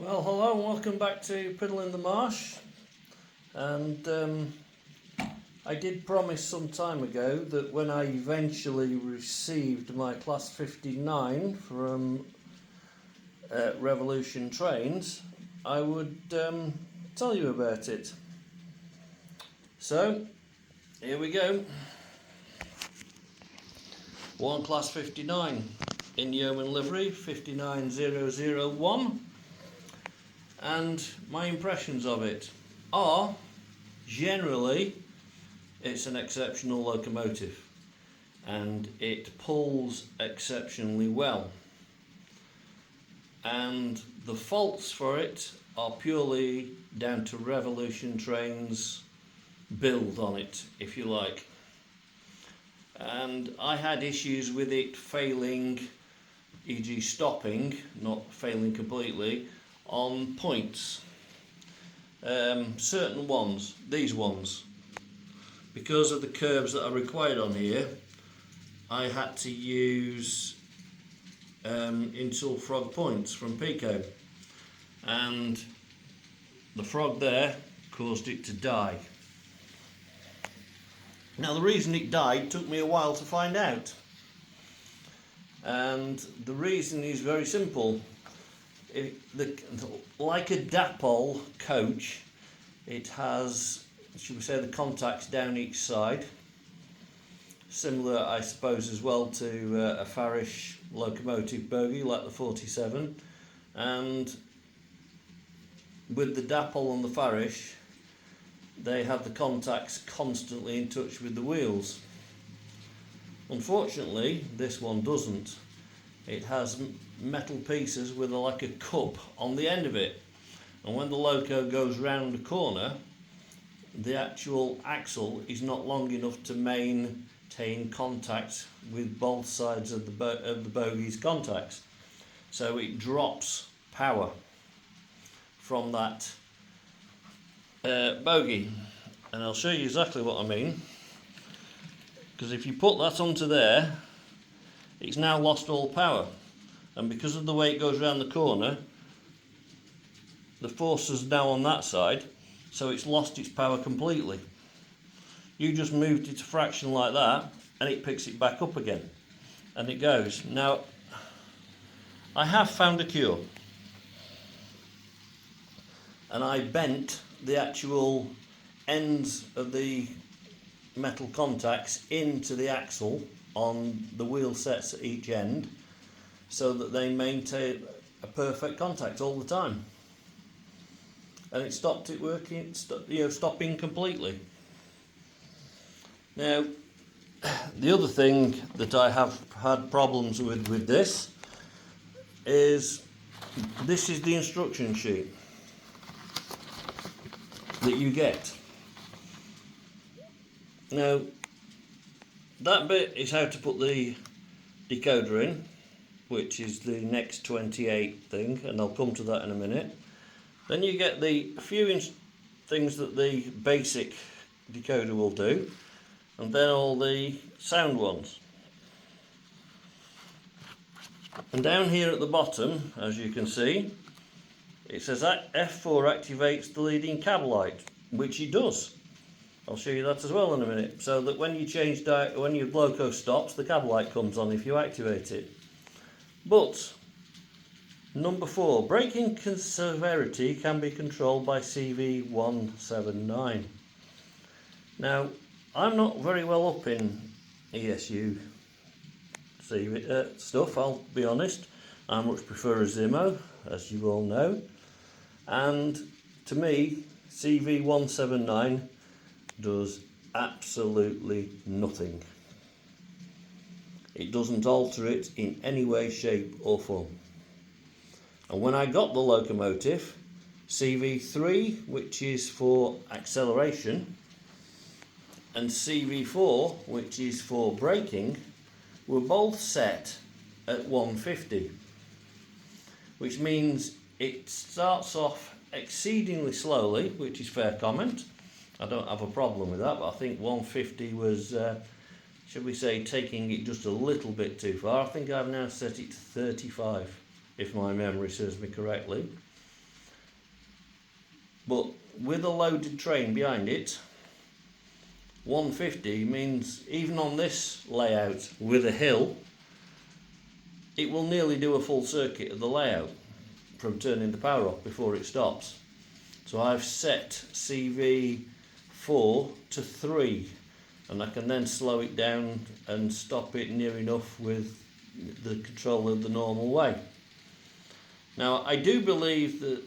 Well, hello and welcome back to Piddle in the Marsh. And I did promise some time ago that when I eventually received my Class 59 from Revolution Trains, I would tell you about it. So, here we go. One Class 59 in Yeoman livery, 59001. And my impressions of it are, generally, it's an exceptional locomotive and it pulls exceptionally well. And the faults for it are purely down to Revolution Trains' build on it, if you like. And I had issues with it failing, e.g. stopping, not failing completely, on points. Certain ones, these ones, because of the curves that are required on here, I had to use Insul frog points from Pico, and the frog there caused it to die. Now the reason it died took me a while to find out, and the reason is very simple. Like a Dapol coach, it has, should we say, the contacts down each side. Similar, I suppose, as well to a Farish locomotive bogie like the 47. And with the Dapol and the Farish, they have the contacts constantly in touch with the wheels. Unfortunately, this one doesn't. It has metal pieces with like a cup on the end of it, and when the loco goes round the corner, the actual axle is not long enough to maintain contact with both sides of the bogey's contacts, so it drops power from that bogey. And I'll show you exactly what I mean, because if you put that onto there, it's now lost all power, and because of the way it goes around the corner, the force is now on that side, so it's lost its power completely. You just moved it a fraction like that and it picks it back up again and it goes. Now I have found a cure, and I bent the actual ends of the metal contacts into the axle on the wheel sets at each end, so that they maintain a perfect contact all the time, and it stopped it working, stopping completely. Now the other thing that I have had problems with this is the instruction sheet that you get. Now that bit is how to put the decoder in, which is the next 28 thing, and I'll come to that in a minute. Then you get the few things that the basic decoder will do, and then all the sound ones. And down here at the bottom, as you can see, it says that F4 activates the leading cab light, which it does. I'll show you that as well in a minute, so that when you when your loco stops, the cab light comes on if you activate it. But number 4, braking severity can be controlled by CV179. Now I'm not very well up in ESU stuff, I'll be honest. I much prefer a Zimmo, as you all know, and to me CV179 does absolutely nothing. It doesn't alter it in any way, shape or form. And when I got the locomotive, CV3, which is for acceleration, and CV4, which is for braking, were both set at 150, which means it starts off exceedingly slowly, which is fair comment. I don't have a problem with that, but I think 150 was, should we say, taking it just a little bit too far. I think I've now set it to 35, if my memory serves me correctly. but with a loaded train behind it, 150 means even on this layout with a hill, it will nearly do a full circuit of the layout from turning the power off before it stops. So I've set CV4 to 3, and I can then slow it down and stop it near enough with the control of the normal way. Now I do believe that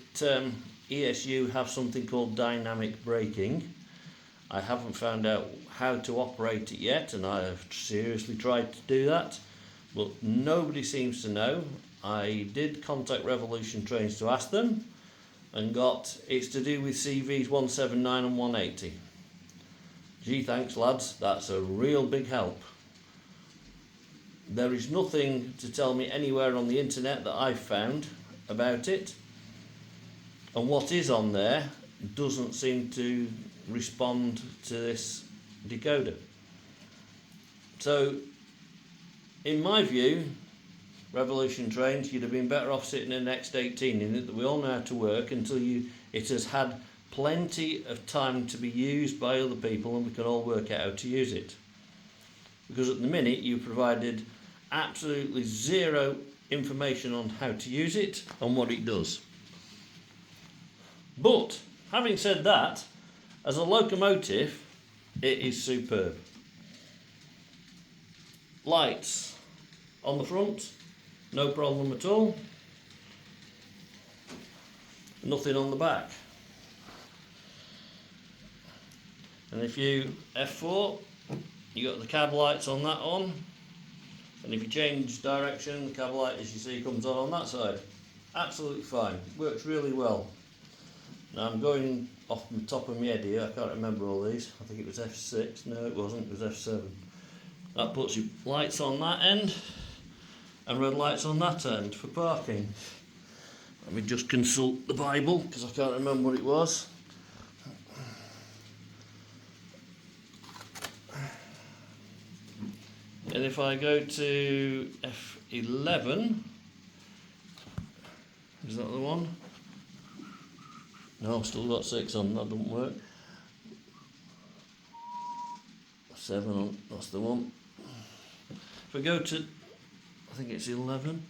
ESU have something called dynamic braking. I haven't found out how to operate it yet, and I have seriously tried to do that, but nobody seems to know. I did contact Revolution Trains to ask them, and it's to do with CVs 179 and 180. Gee, thanks lads, that's a real big help. There is nothing to tell me anywhere on the internet that I've found about it, and what is on there doesn't seem to respond to this decoder. So in my view, Revolution Trains, you'd have been better off sitting in an X18 in it that we all know how to work until it has had plenty of time to be used by other people and we can all work out how to use it. Because at the minute you provided absolutely zero information on how to use it and what it does. But having said that, as a locomotive, it is superb. Lights on the front, no problem at all. Nothing on the back. And if you F4, you got the cab lights on that on. And if you change direction, the cab light, as you see, comes on that side. Absolutely fine. Works really well. Now I'm going off the top of my head here, I can't remember all these. I think it was F6, no it wasn't, it was F7. That puts your lights on that end and red lights on that end for parking. Let me just consult the Bible because I can't remember what it was. And if I go to F11, is that the one? No, I've still got 6 on, that doesn't work. 7 on, that's the one. If I go to, I think it's 11,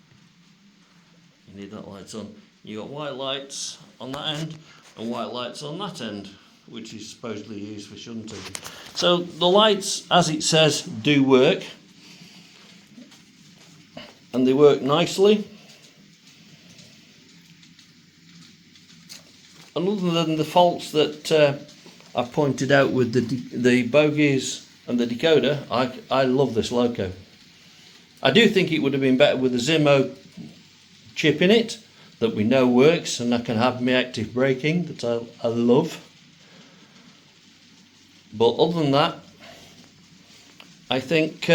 you need that lights on. You got white lights on that end and white lights on that end, which is supposedly used for shunting. So the lights, as it says, do work. And they work nicely. And other than the faults that I've pointed out with the bogies and the decoder, I love this loco. I do think it would have been better with a Zimmo chip in it that we know works, and I can have my active braking that I love. But other than that, I think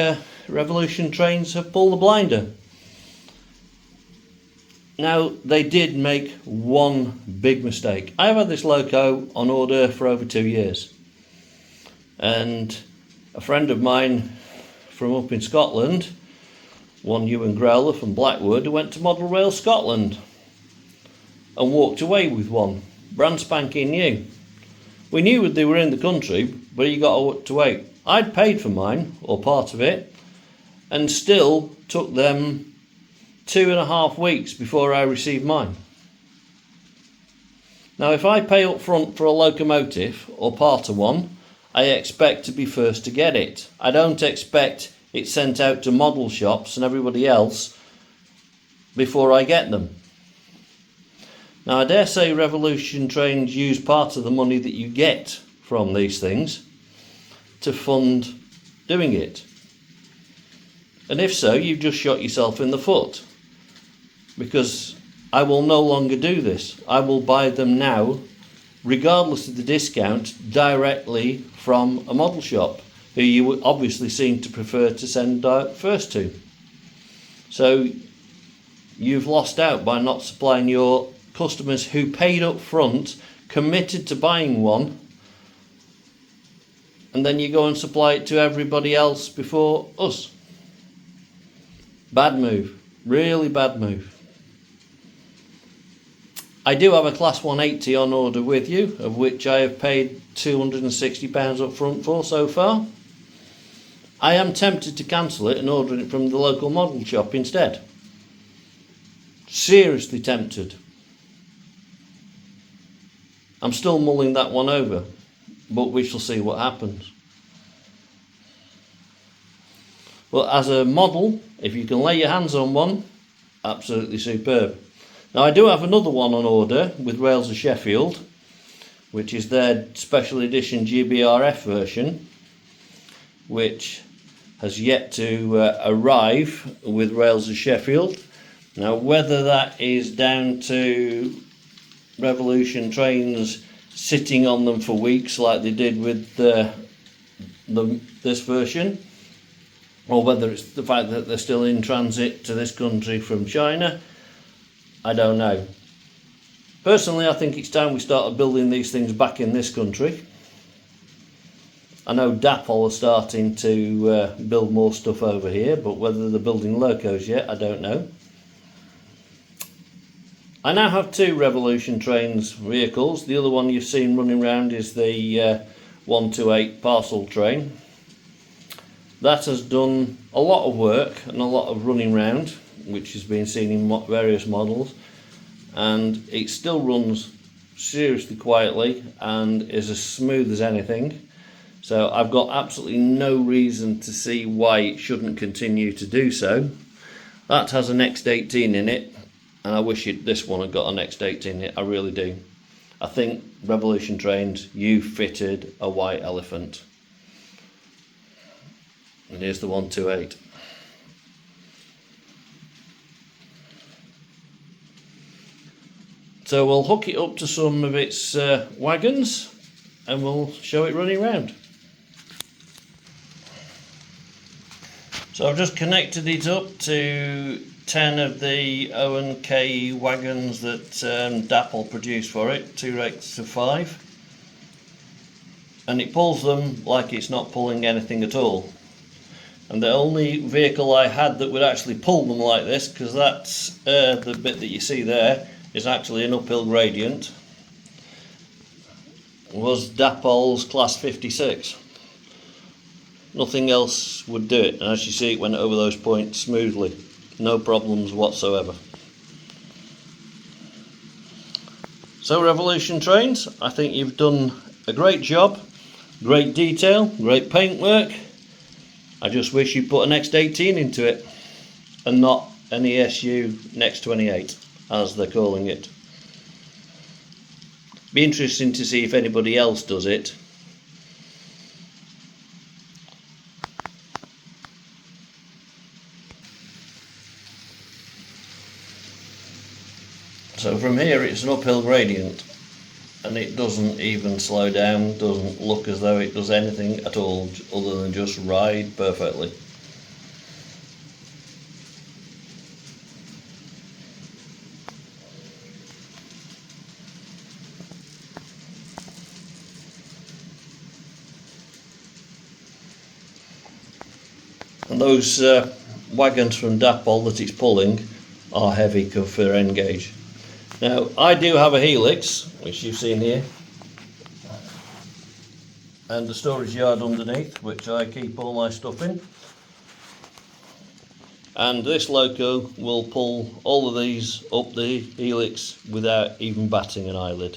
Revolution Trains have pulled the blinder. Now, they did make one big mistake. I've had this loco on order for over 2 years. And a friend of mine from up in Scotland, one Ewan Growler from Blackwood, went to Model Rail Scotland and walked away with one, brand spanking new. We knew they were in the country, but he got to wait. I'd paid for mine, or part of it, and still took them 2.5 weeks before I received mine. Now if I pay up front for a locomotive or part of one, I expect to be first to get it. I don't expect it sent out to model shops and everybody else before I get them. Now I dare say Revolution Trains use part of the money that you get from these things to fund doing it. And if so, you've just shot yourself in the foot. Because I will no longer do this. I will buy them now, regardless of the discount, directly from a model shop, who you would obviously seem to prefer to send first to. So you've lost out by not supplying your customers who paid up front, committed to buying one, and then you go and supply it to everybody else before us. Bad move. Really bad move. I do have a Class 180 on order with you, of which I have paid £260 up front for so far. I am tempted to cancel it and order it from the local model shop instead. Seriously tempted. I'm still mulling that one over, but we shall see what happens. Well, as a model, if you can lay your hands on one, absolutely superb. Now I do have another one on order with Rails of Sheffield, which is their special edition GBRF version, which has yet to arrive with Rails of Sheffield. Now whether that is down to Revolution trains sitting on them for weeks like they did with this version, or whether it's the fact that they're still in transit to this country from China, I don't know. Personally, I think it's time we started building these things back in this country. I know Dapol are starting to build more stuff over here, but whether they're building locos yet, I don't know. I now have 2 Revolution Trains vehicles. The other one you've seen running around is the 128 parcel train. That has done a lot of work and a lot of running round, which has been seen in various models, and it still runs seriously quietly and is as smooth as anything. So I've got absolutely no reason to see why it shouldn't continue to do so. That has an X18 in it, and I wish this one had got an X18 in it, I really do. I think Revolution Trains, you fitted a white elephant. And here's the 128. So we'll hook it up to some of its wagons and we'll show it running around. So I've just connected it up to 10 of the O&K wagons that Dapol produced for it, 2 rates of 5. And it pulls them like it's not pulling anything at all. And the only vehicle I had that would actually pull them like this, because that's the bit that you see there, is actually an uphill gradient, was Dapol's Class 56. Nothing else would do it, and as you see it went over those points smoothly, no problems whatsoever. So Revolution Trains, I think you've done a great job, great detail, great paintwork. I just wish you put an X18 into it and not an ESU Next 28 as they're calling it. Be interesting to see if anybody else does it. So from here it's an uphill gradient and it doesn't even slow down, doesn't look as though it does anything at all other than just ride perfectly. And those wagons from Dapol that it's pulling are heavy for end gauge. Now I do have a helix, which you've seen here, and a storage yard underneath, which I keep all my stuff in. And this loco will pull all of these up the helix without even batting an eyelid.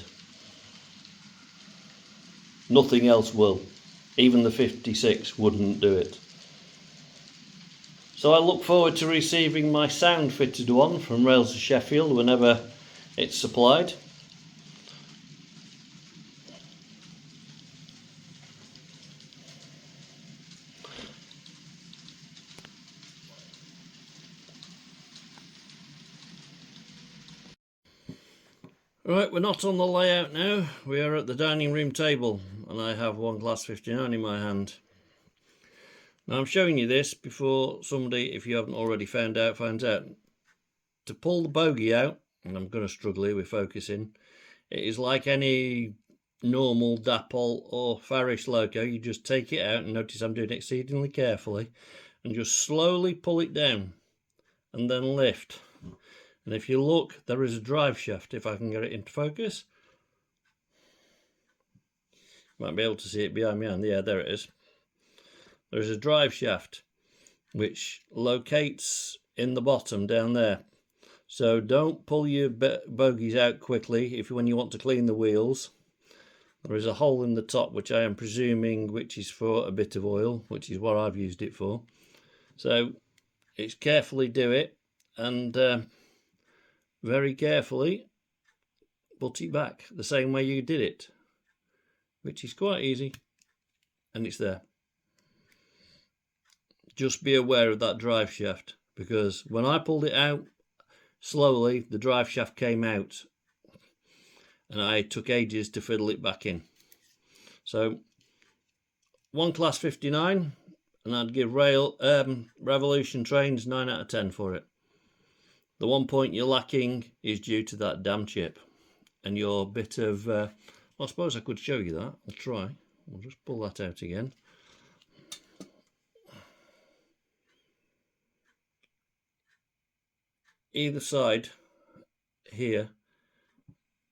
Nothing else will. Even the 56 wouldn't do it. So I look forward to receiving my sound fitted one from Rails of Sheffield whenever it's supplied. Right, we're not on the layout now, we are at the dining room table and I have one Class 59 in my hand. Now I'm showing you this before somebody, if you haven't already found out, finds out. To pull the bogie out, and I'm going to struggle here with focusing, it is like any normal Dapol or Farish loco. You just take it out, and notice I'm doing it exceedingly carefully, and just slowly pull it down and then lift. And if you look, there is a drive shaft, if I can get it into focus. Might be able to see it behind me hand. Yeah, there it is. There's a drive shaft which locates in the bottom down there. So don't pull your bogies out quickly when you want to clean the wheels. There is a hole in the top which I am presuming which is for a bit of oil, which is what I've used it for. So it's carefully do it and very carefully put it back the same way you did it, which is quite easy, and it's there. Just be aware of that drive shaft, because when I pulled it out slowly, the drive shaft came out and I took ages to fiddle it back in. So one class 59, and I'd give Revolution trains 9 out of 10 for it. The one point you're lacking is due to that damn chip and your bit of well, I suppose I could show you that. I'll try. I'll just pull that out again. Either side here,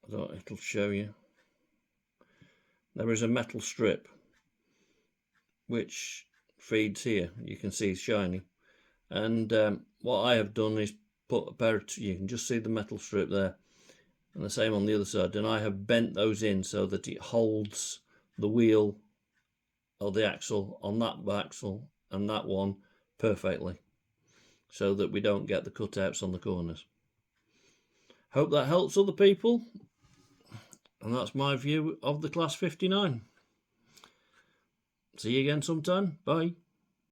I don't know if it'll show you, there is a metal strip which feeds here. You can see it's shiny, and what I have done is put a pair of, you can just see the metal strip there, and the same on the other side, and I have bent those in so that it holds the wheel or the axle on that axle and that one perfectly, so that we don't get the cutouts on the corners. Hope that helps other people, and that's my view of the Class 59. See you again sometime. Bye.